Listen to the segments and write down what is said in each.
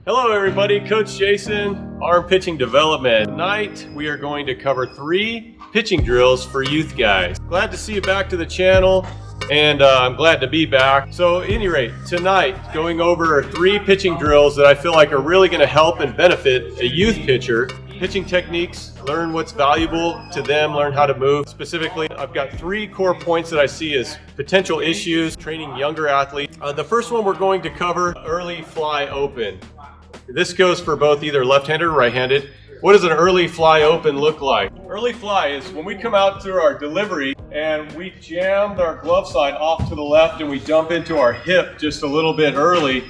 Hello everybody, Coach Jason, Arm Pitching Development. Tonight we are going to cover 3 pitching drills for youth guys. Glad to see you back to the channel, and I'm glad to be back. So at any rate, tonight going over 3 pitching drills that I feel like are really going to help and benefit a youth pitcher. Pitching techniques, learn what's valuable to them, learn how to move. Specifically, I've got 3 core points that I see as potential issues training younger athletes. The first one we're going to cover, early fly open. This goes for both either left-handed or right-handed. What does an early fly open look like? Early fly is when we come out through our delivery and we jam our glove side off to the left and we dump into our hip just a little bit early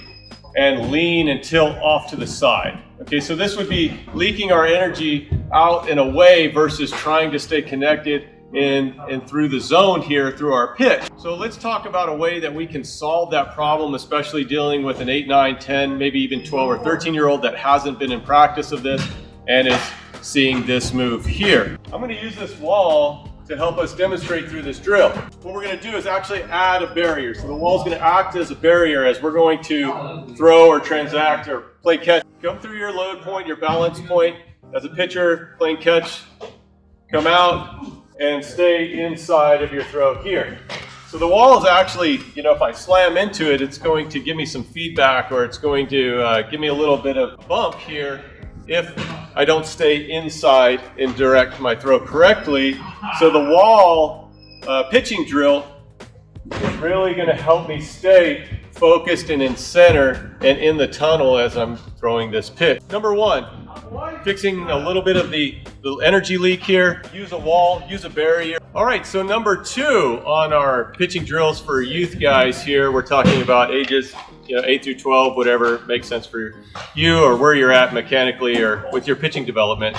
and lean and tilt off to the side. Okay, so this would be leaking our energy out and away versus trying to stay connected and through the zone here through our pitch. So let's talk about a way that we can solve that problem, especially dealing with an 8, 9, 10, maybe even 12 or 13-year-old that hasn't been in practice of this and is seeing this move here. I'm going to use this wall to help us demonstrate through this drill. What we're going to do is actually add a barrier. So the wall is going to act as a barrier as we're going to throw or transact or play catch. Come through your load point, your balance point. As a pitcher playing catch, come out and stay inside of your throw here. So the wall is actually, if I slam into it, it's going to give me some feedback, or it's going to give me a little bit of bump here if I don't stay inside and direct my throw correctly. So the wall pitching drill is really going to help me stay focused and in center and in the tunnel as I'm throwing this pitch. Number 1, fixing a little bit of the energy leak here. Use a wall, use a barrier. All right, so number 2 on our pitching drills for youth guys here, we're talking about ages 8 through 12, whatever makes sense for you or where you're at mechanically or with your pitching development,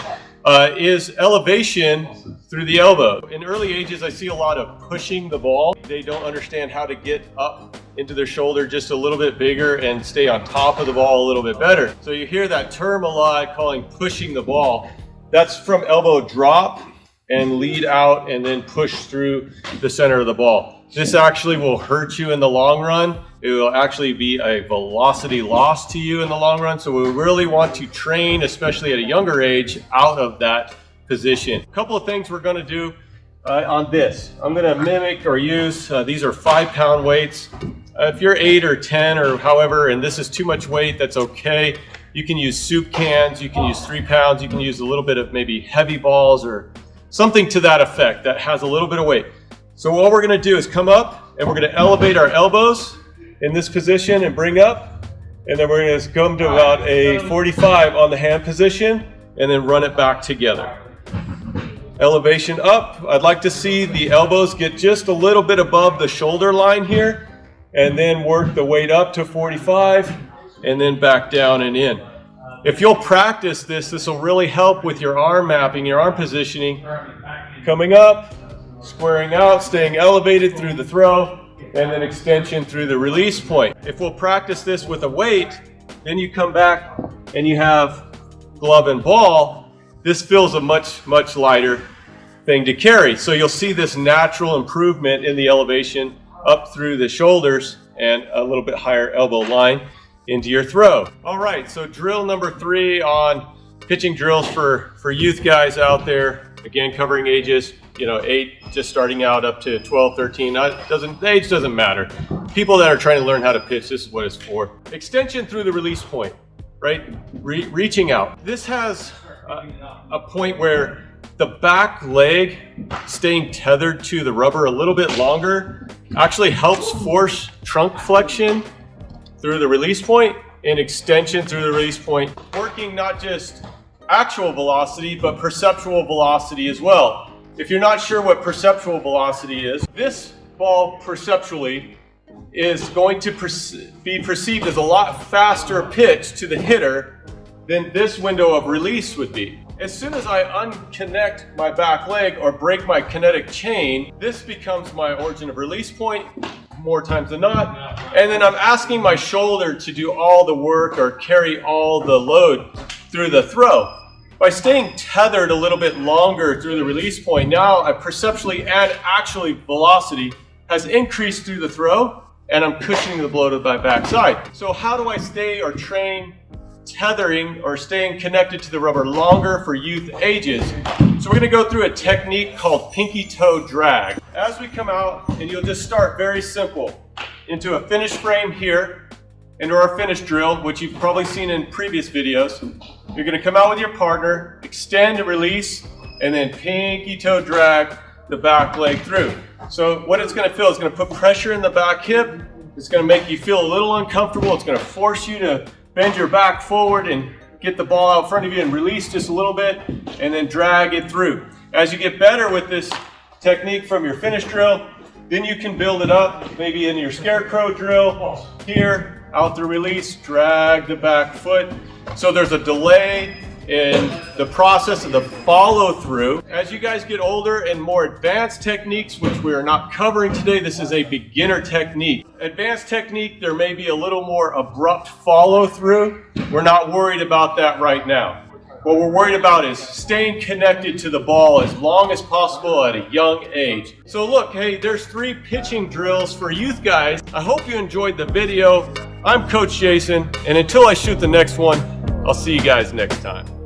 is elevation through the elbow. In early ages, I see a lot of pushing the ball. They don't understand how to get up into their shoulder just a little bit bigger and stay on top of the ball a little bit better. So you hear that term a lot, calling pushing the ball. That's from elbow drop and lead out and then push through the center of the ball. This actually will hurt you in the long run. It will actually be a velocity loss to you in the long run. So we really want to train, especially at a younger age, out of that position. A couple of things we're going to do on this. I'm going to mimic or use, these are 5-pound weights. If you're 8 or 10 or however, and this is too much weight, that's okay. You can use soup cans, you can use 3 pounds, you can use a little bit of maybe heavy balls or something to that effect that has a little bit of weight. So what we're going to do is come up and we're going to elevate our elbows in this position and bring up, and then we're going to come to about a 45 on the hand position and then run it back together. Elevation up. I'd like to see the elbows get just a little bit above the shoulder line here, and then work the weight up to 45 and then back down and in. If you'll practice this, this will really help with your arm mapping, your arm positioning. Coming up, squaring out, staying elevated through the throw, and then extension through the release point. If we'll practice this with a weight, then you come back and you have glove and ball. This feels a much, much lighter thing to carry. So you'll see this natural improvement in the elevation up through the shoulders and a little bit higher elbow line into your throw. All right, so drill number 3 on pitching drills for youth guys out there. Again, covering ages, 8 just starting out up to 12, 13. The age doesn't matter. People that are trying to learn how to pitch, this is what it's for. Extension through the release point, right? Reaching out. This has a point where the back leg staying tethered to the rubber a little bit longer actually helps force trunk flexion through the release point and extension through the release point. Working not just actual velocity, but perceptual velocity as well. If you're not sure what perceptual velocity is, this ball perceptually is going to be perceived as a lot faster pitch to the hitter than this window of release would be. As soon as I unconnect my back leg or break my kinetic chain, this becomes my origin of release point more times than not. And then I'm asking my shoulder to do all the work or carry all the load through the throw. By staying tethered a little bit longer through the release point, now I perceptually and actually velocity has increased through the throw, and I'm cushioning the blow to my backside. So how do I stay or train tethering or staying connected to the rubber longer for youth ages. So we're gonna go through a technique called pinky toe drag. As we come out, and you'll just start very simple, into a finish frame here, into our finish drill, which you've probably seen in previous videos. You're gonna come out with your partner, extend and release, and then pinky toe drag the back leg through. So what it's gonna feel is gonna put pressure in the back hip. It's gonna make you feel a little uncomfortable. It's gonna force you to bend your back forward and get the ball out in front of you and release just a little bit, and then drag it through. As you get better with this technique from your finish drill, then you can build it up, maybe in your scarecrow drill, here, out the release, drag the back foot. So there's a delay in the process of the follow through. As you guys get older and more advanced techniques, which we are not covering today, this is a beginner technique. Advanced technique, there may be a little more abrupt follow through. We're not worried about that right now. What we're worried about is staying connected to the ball as long as possible at a young age. So look, hey, there's 3 pitching drills for youth guys. I hope you enjoyed the video. I'm Coach Jason, and until I shoot the next one, I'll see you guys next time.